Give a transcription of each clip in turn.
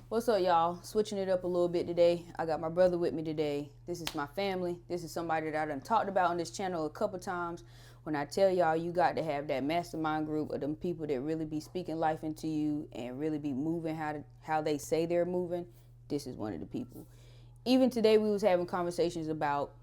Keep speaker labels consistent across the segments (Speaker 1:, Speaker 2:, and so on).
Speaker 1: What's up, y'all? Switching it up a little bit today. I got my brother with me today. This is my family. This is somebody that I done talked about on this channel a couple times. When I tell y'all, you got to have that mastermind group of them people that really be speaking life into you and really be moving how they say they're moving. This is one of the people. Even today, we was having conversations about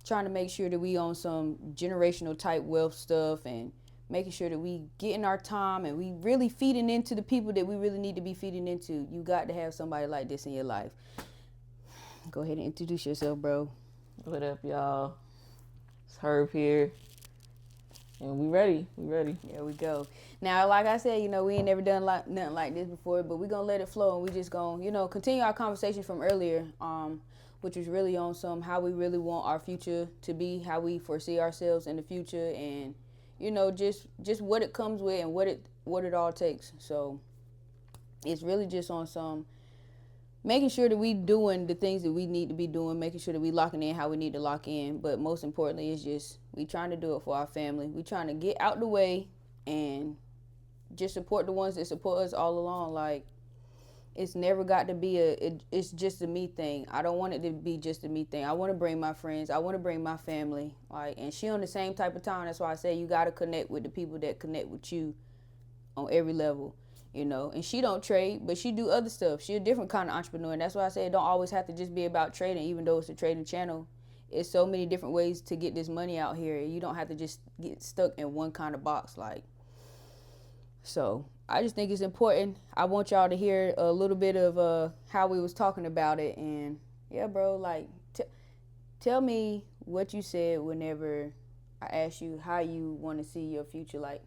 Speaker 1: trying to make sure that we own some generational type wealth stuff and making sure that we getting our time and we really feeding into the people that we really need to be feeding into. You got to have somebody like this in your life. Go ahead and introduce yourself, bro.
Speaker 2: What up, y'all? It's Herb here, and we ready. We ready.
Speaker 1: There we go. Now, like I said, we ain't never done nothing like this before, but we gonna let it flow and we just gonna, continue our conversation from earlier, which was really on some how we really want our future to be, how we foresee ourselves in the future, and just what it comes with and what it all takes. So it's really just on some making sure that we doing the things that we need to be doing, making sure that we locking in how we need to lock in. But most importantly, it's just we trying to do it for our family. We trying to get out the way and just support the ones that support us all along. Like it's never got to be it's just a me thing. I don't want it to be just a me thing. I want to bring my friends. I want to bring my family. Like, and she on the same type of time. That's why I say you got to connect with the people that connect with you on every level. And she don't trade, but she do other stuff. She a different kind of entrepreneur, and that's why I say it don't always have to just be about trading. Even though it's a trading channel, it's so many different ways to get this money out here. You don't have to just get stuck in one kind of box. Like, so I just think it's important. I want y'all to hear a little bit of how we was talking about it, and yeah, bro, like tell me what you said whenever I asked you how you want to see your future. Like,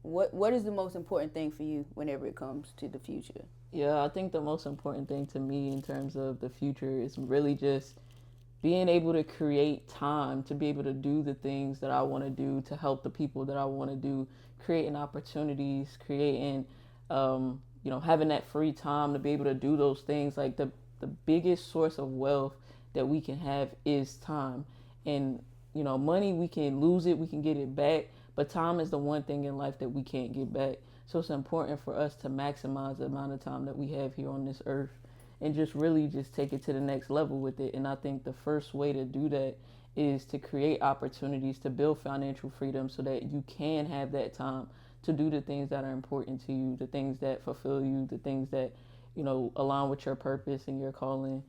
Speaker 1: what is the most important thing for you whenever it comes to the future?
Speaker 2: Yeah, I think the most important thing to me in terms of the future is really just being able to create time to be able to do the things that I want to do, to help the people that I want to do, creating opportunities, creating, having that free time to be able to do those things. Like the biggest source of wealth that we can have is time. And, money, we can lose it, we can get it back, but time is the one thing in life that we can't get back. So it's important for us to maximize the amount of time that we have here on this earth and just really just take it to the next level with it. And I think the first way to do that is to create opportunities to build financial freedom so that you can have that time to do the things that are important to you, the things that fulfill you, the things that, align with your purpose and your calling,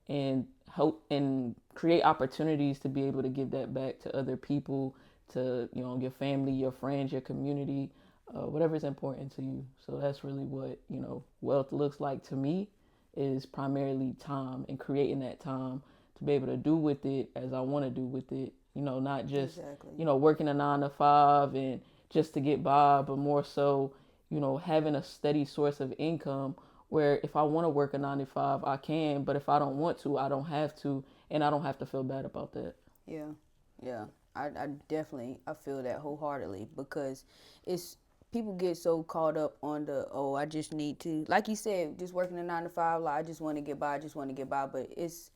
Speaker 2: and help and create opportunities to be able to give that back to other people, to, your family, your friends, your community, whatever is important to you. So that's really what, wealth looks like to me, is primarily time and creating that time to be able to do with it as I want to do with it. Not just,
Speaker 1: Exactly.
Speaker 2: working a 9 to 5 and just to get by, but more so, having a steady source of income where if I want to work a 9 to 5, I can, but if I don't want to, I don't have to, and I don't have to feel bad about that.
Speaker 1: Yeah, yeah. I definitely I feel that wholeheartedly because it's people get so caught up on the I just need to, like you said, just working a 9 to 5, like I just want to get by, I just want to get by, but it's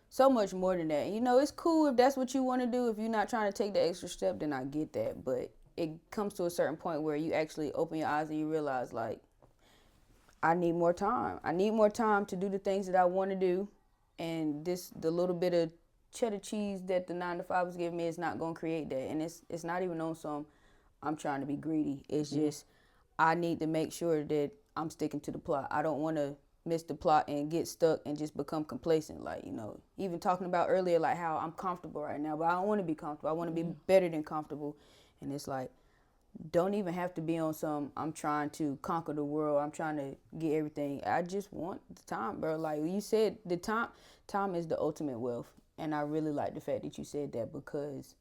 Speaker 1: so much more than that. It's cool if that's what you want to do. If you're not trying to take the extra step, then I get that. But it comes to a certain point where you actually open your eyes and you realize, like, I need more time. I need more time to do the things that I want to do. And the little bit of cheddar cheese that the 9 to 5 was giving me is not going to create that. And it's not even on some, I'm trying to be greedy. It's just, I need to make sure that I'm sticking to the plot. I don't want to miss the plot and get stuck and just become complacent. Like, even talking about earlier, like how I'm comfortable right now, but I don't want to be comfortable. I want to be better than comfortable. And it's like, don't even have to be on some I'm trying to conquer the world, I'm trying to get everything. I just want the time, bro. Like you said, the time is the ultimate wealth. And I really like the fact that you said that because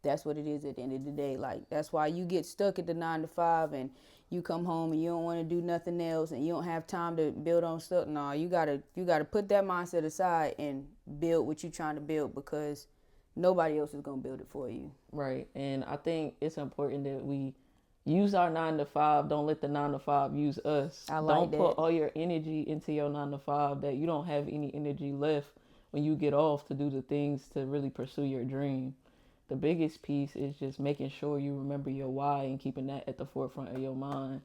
Speaker 1: that's what it is at the end of the day. Like that's why you get stuck at the 9 to 5 and you come home and you don't want to do nothing else and you don't have time to build on stuff. No, you gotta put that mindset aside and build what you're trying to build because nobody else is gonna build it for you.
Speaker 2: Right. And I think it's important that we use our 9 to 5. Don't let the 9 to 5 use us.
Speaker 1: I like
Speaker 2: Don't put
Speaker 1: that.
Speaker 2: all your energy into your 9 to 5 that you don't have any energy left when you get off to do the things to really pursue your dream. The biggest piece is just making sure you remember your why and keeping that at the forefront of your mind.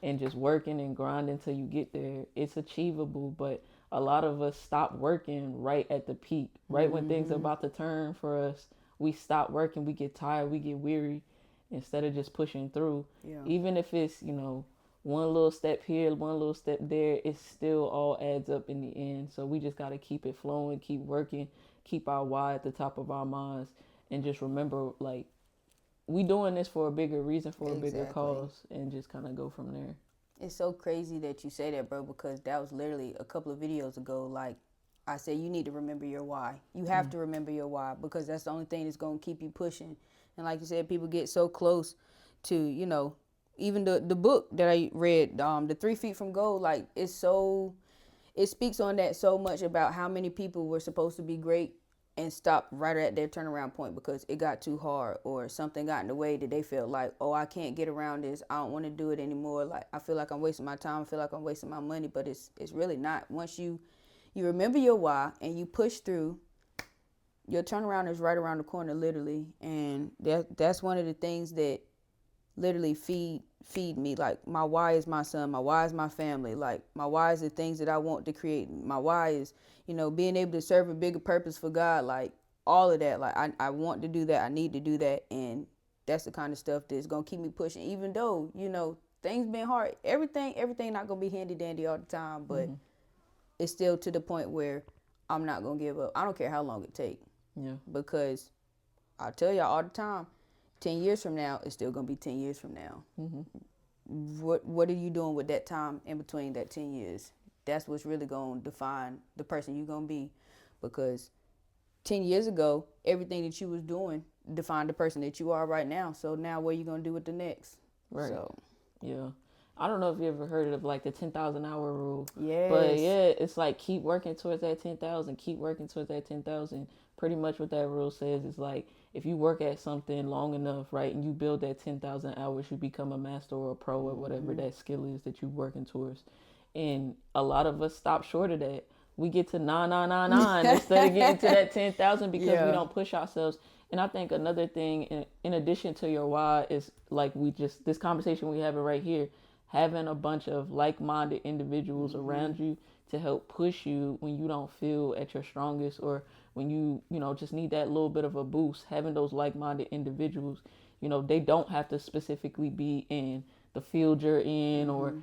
Speaker 2: and just working and grinding until you get there, it's achievable. But a lot of us stop working right at the peak, right when things are about to turn for us. We stop working, we get tired, we get weary, instead of just pushing through.
Speaker 1: Yeah.
Speaker 2: Even if it's, one little step here, one little step there, it still all adds up in the end. So we just got to keep it flowing, keep working, keep our why at the top of our minds, and just remember, like, we doing this for a bigger reason, for a bigger cause, and just kind of go from there.
Speaker 1: It's so crazy that you say that, bro, because that was literally a couple of videos ago. Like I said, you need to remember your why. You have to remember your why, because that's the only thing that's going to keep you pushing. And like you said, people get so close to, even the book that I read, the 3 Feet from Gold, like it speaks on that so much about how many people were supposed to be great and stopped right at their turnaround point because it got too hard or something got in the way that they felt like, oh, I can't get around this. I don't want to do it anymore. Like, I feel like I'm wasting my time. I feel like I'm wasting my money, but it's really not. Once you remember your why and you push through, your turnaround is right around the corner, literally. And that's one of the things that literally feed me. Like, my why is my son, my why is my family, like my why is the things that I want to create. My why is, being able to serve a bigger purpose for God, like all of that. Like, I want to do that, I need to do that, and that's the kind of stuff that's gonna keep me pushing, even though things been hard. Everything not gonna be handy dandy all the time, but it's still to the point where I'm not gonna give up. I don't care how long it takes.
Speaker 2: Yeah.
Speaker 1: Because I tell y'all all the time, 10 years from now, it's still going to be 10 years from now. What are you doing with that time in between that 10 years? That's what's really going to define the person you're going to be. Because 10 years ago, everything that you was doing defined the person that you are right now. So now what are you going to do with the next?
Speaker 2: Right.
Speaker 1: So,
Speaker 2: yeah. I don't know if you ever heard of like the 10,000 hour rule.
Speaker 1: Yes.
Speaker 2: But yeah, it's like keep working towards that 10,000, keep working towards that 10,000. Pretty much what that rule says is like if you work at something long enough, right, and you build that 10,000 hours, you become a master or a pro or whatever that skill is that you're working towards. And a lot of us stop short of that. We get to 9,999 instead of getting to that 10,000 because we don't push ourselves. And I think another thing, in addition to your why, is like this conversation we having right here, having a bunch of like-minded individuals around you to help push you when you don't feel at your strongest or when you just need that little bit of a boost. Having those like-minded individuals, they don't have to specifically be in the field you're in or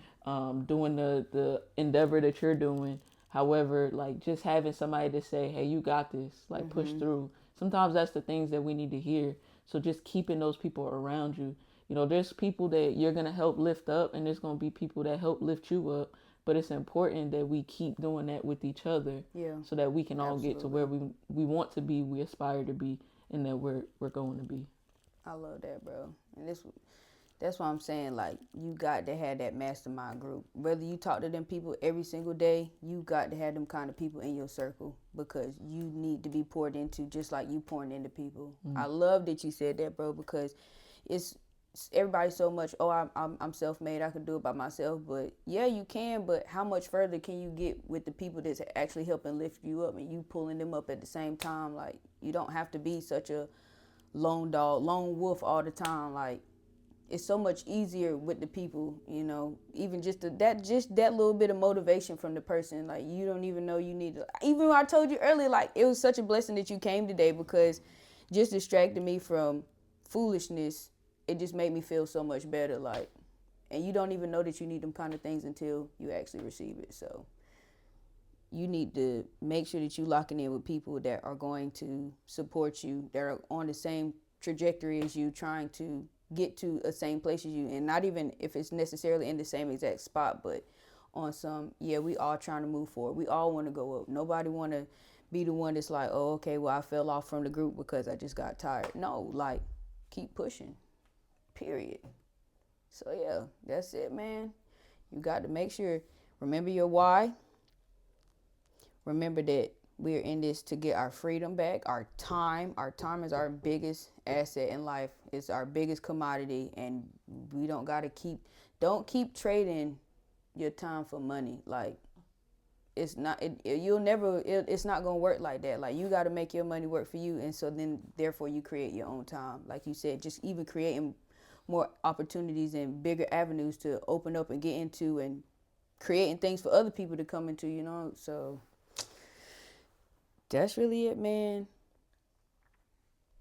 Speaker 2: doing the endeavor that you're doing. However, like just having somebody to say, hey, you got this, like push through. Sometimes that's the things that we need to hear. So just keeping those people around you. There's people that you're going to help lift up and there's going to be people that help lift you up. But it's important that we keep doing that with each other so that we can all get to where we want to be, we aspire to be, and that we're going to be.
Speaker 1: I love that, bro. And that's why I'm saying, like, you got to have that mastermind group. Whether you talk to them people every single day, you got to have them kind of people in your circle because you need to be poured into just like you pouring into people. I love that you said that, bro, because it's everybody's so much, oh, I'm self-made, I can do it by myself. But yeah, you can, but how much further can you get with the people that's actually helping lift you up and you pulling them up at the same time? Like, you don't have to be such a lone wolf all the time. Like, it's so much easier with the people, even just that little bit of motivation from the person. Like, you don't even know you need to, even when I told you earlier, like, it was such a blessing that you came today because just distracted me from foolishness. It just made me feel so much better, like, and you don't even know that you need them kind of things until you actually receive it. So you need to make sure that you locking in with people that are going to support you, that are on the same trajectory as you, trying to get to a same place as you, and not even if it's necessarily in the same exact spot, but on some, we all trying to move forward. We all want to go up. Nobody want to be the one that's like, oh, okay, well, I fell off from the group because I just got tired. No, like, keep pushing. Period. So yeah, that's it, man. You got to make sure, remember your why. Remember that we're in this to get our freedom back, our time. Our time is our biggest asset in life. It's our biggest commodity, and we don't keep trading your time for money. Like, it's not, it's not going to work like that. Like, you got to make your money work for you. And so then, therefore, you create your own time. Like you said, just even creating more opportunities and bigger avenues to open up and get into, and creating things for other people to come into, you know. So that's really it, man.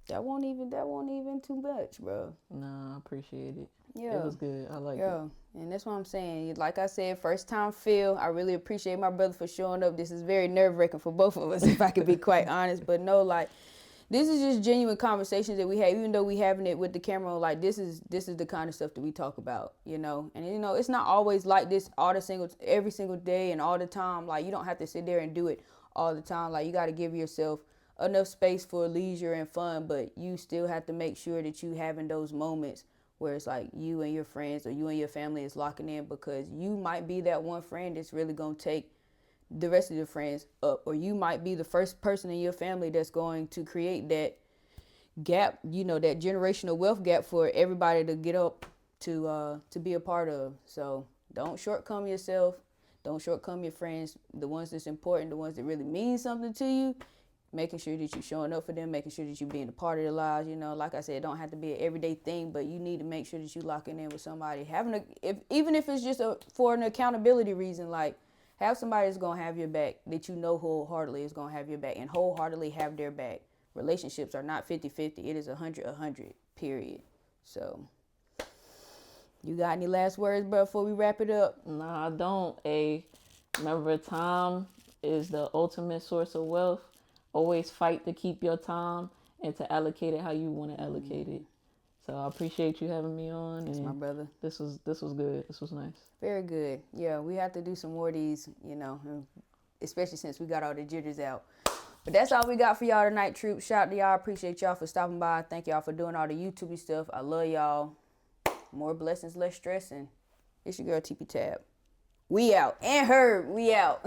Speaker 1: That won't even too much, bro.
Speaker 2: Nah, I appreciate it.
Speaker 1: Yeah.
Speaker 2: It was good. I like it.
Speaker 1: Yeah, and that's what I'm saying. Like I said, first time Phil. I really appreciate my brother for showing up. This is very nerve-wracking for both of us, if I could be quite honest. But no, like, this is just genuine conversations that we have, even though we having it with the camera on. Like, this is the kind of stuff that we talk about, you know. And you know, it's not always like this every single day and all the time. Like, you don't have to sit there and do it all the time. Like, you got to give yourself enough space for leisure and fun, but you still have to make sure that you having those moments where it's like you and your friends or you and your family is locking in, because you might be that one friend that's really going to take the rest of your friends up, or you might be the first person in your family that's going to create that gap, you know, that generational wealth gap for everybody to get up to be a part of. So don't shortcome yourself. Don't shortcome your friends, the ones that's important, the ones that really mean something to you. Making sure that you're showing up for them, making sure that you're being a part of their lives. You know, like I said, it don't have to be an everyday thing, but you need to make sure that you locking in with somebody. Even if it's just for an accountability reason, like, have somebody that's gonna have your back, that you know wholeheartedly is gonna have your back and wholeheartedly have their back. Relationships are not 50-50. It is 100-100, period. So, you got any last words, bro, before we wrap it up?
Speaker 2: Nah, I don't. Remember, time is the ultimate source of wealth. Always fight to keep your time and to allocate it how you want to allocate it. So I appreciate you having me on.
Speaker 1: That's my brother.
Speaker 2: This was good. This was nice.
Speaker 1: Very good. Yeah, we have to do some more of these, you know, especially since we got all the jitters out. But that's all we got for y'all tonight, troops. Shout out to y'all. Appreciate y'all for stopping by. Thank y'all for doing all the YouTube stuff. I love y'all. More blessings, less stressing. It's your girl, TP Tab. We out. And Herb, we out.